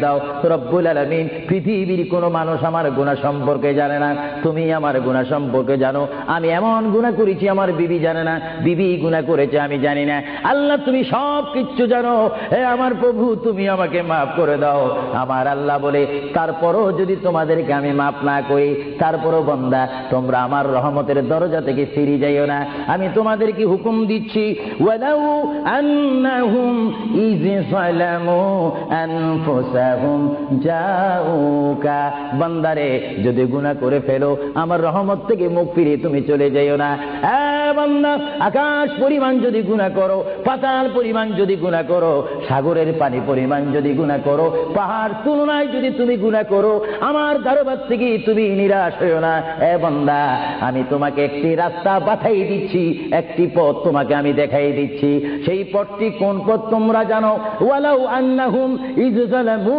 দাও। রব্বুল আলামিন, পৃথিবীর কোনো মানুষ আমার গুনাহ সম্পর্কে জানে না, তুমি আমার গুনাহ সম্পর্কে জানো। আমি এমন গুনাহ করেছি আমার বিবি জানে না, বিবি গুনাহ করেছে আমি জানি না। আল্লাহ তুমি সব কিচ্ছু জানো, হে আমার প্রভু তুমি আমাকে মাফ করে দাও। আমার আল্লাহ বলে, তারপরও যদি তোমাদেরকে আমি মাফ না করি, তারপরও বান্দা তোমরা আমার রহমতের দরজা থেকে ফিরে যাইও না। আমি তোমাদেরকে হুকুম দিচ্ছি, ওয়ালাউ আন্নাহুম ইয যালামু আনফুসাহুম জাউকা, বান্দারে যদি গুনাহ করে ফেলো আমার রহমত থেকে মুখ ফিরিয়ে তুমি চলে যাইও না। বান্দা, আকাশ পরিমাণ যদি গুনাহ করো, পাতাল পরিমাণ যদি গুনাহ করো, সাগরের পানি পরিমাণ যদি গুনাহ করো, পাহাড় তুলনায় যদি তুমি গুনাহ করো, আমার দরবার থেকে তুমি নিরাশ হইও না। বান্দা, আমি তোমাকে একটি রাস্তা বাতাই দিচ্ছি, একটি পথ তোমাকে আমি দেখাই দিচ্ছি। সেই পথটি কোন পথ তোমরা জানো? ওয়ালাউ আন্নাহুম ইয যালামু